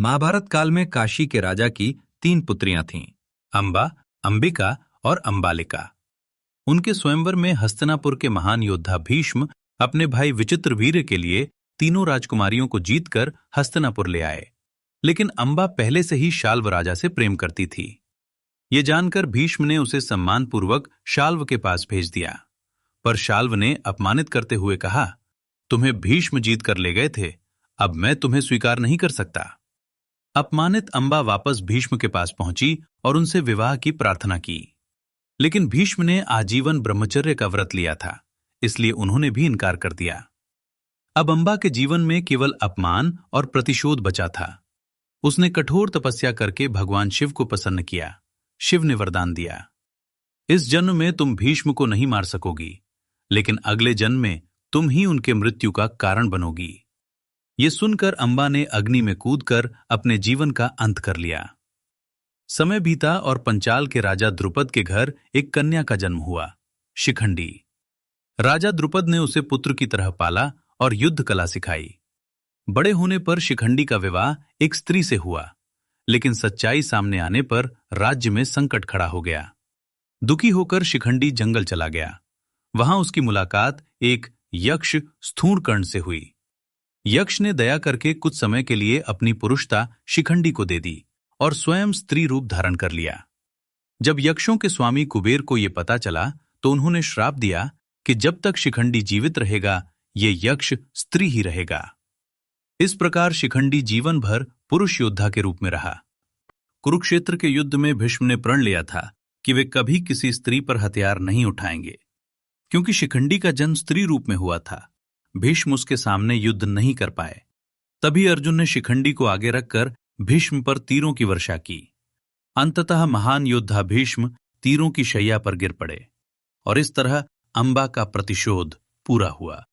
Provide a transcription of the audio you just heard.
महाभारत काल में काशी के राजा की 3 पुत्रियां थीं, अंबा, अंबिका और अंबालिका। उनके स्वयंवर में हस्तिनापुर के महान योद्धा भीष्म अपने भाई विचित्रवीर्य के लिए तीनों राजकुमारियों को जीतकर हस्तिनापुर ले आए। लेकिन अंबा पहले से ही शाल्व राजा से प्रेम करती थी। ये जानकर भीष्म ने उसे सम्मानपूर्वक शाल्व के पास भेज दिया। पर शाल्व ने अपमानित करते हुए कहा, तुम्हें भीष्म जीत कर ले गए थे, अब मैं तुम्हें स्वीकार नहीं कर सकता। अपमानित अंबा वापस भीष्म के पास पहुंची और उनसे विवाह की प्रार्थना की। लेकिन भीष्म ने आजीवन ब्रह्मचर्य का व्रत लिया था, इसलिए उन्होंने भी इनकार कर दिया। अब अंबा के जीवन में केवल अपमान और प्रतिशोध बचा था। उसने कठोर तपस्या करके भगवान शिव को प्रसन्न किया। शिव ने वरदान दिया, इस जन्म में तुम भीष्म को नहीं मार सकोगी, लेकिन अगले जन्म में तुम ही उनके मृत्यु का कारण बनोगी। ये सुनकर अंबा ने अग्नि में कूदकर अपने जीवन का अंत कर लिया। समय बीता और पंचाल के राजा द्रुपद के घर एक कन्या का जन्म हुआ, शिखंडी। राजा द्रुपद ने उसे पुत्र की तरह पाला और युद्ध कला सिखाई। बड़े होने पर शिखंडी का विवाह एक स्त्री से हुआ, लेकिन सच्चाई सामने आने पर राज्य में संकट खड़ा हो गया। दुखी होकर शिखंडी जंगल चला गया। वहां उसकी मुलाकात एक यक्ष स्थूणकर्ण से हुई। यक्ष ने दया करके कुछ समय के लिए अपनी पुरुषता शिखंडी को दे दी और स्वयं स्त्री रूप धारण कर लिया। जब यक्षों के स्वामी कुबेर को यह पता चला तो उन्होंने श्राप दिया कि जब तक शिखंडी जीवित रहेगा, ये यक्ष स्त्री ही रहेगा। इस प्रकार शिखंडी जीवन भर पुरुष योद्धा के रूप में रहा। कुरुक्षेत्र के युद्ध में भीष्म ने प्रण लिया था कि वे कभी किसी स्त्री पर हथियार नहीं उठाएंगे। क्योंकि शिखंडी का जन्म स्त्री रूप में हुआ था, भीष्म उसके सामने युद्ध नहीं कर पाए। तभी अर्जुन ने शिखंडी को आगे रखकर भीष्म पर तीरों की वर्षा की। अंततः महान योद्धा भीष्म तीरों की शैया पर गिर पड़े और इस तरह अंबा का प्रतिशोध पूरा हुआ।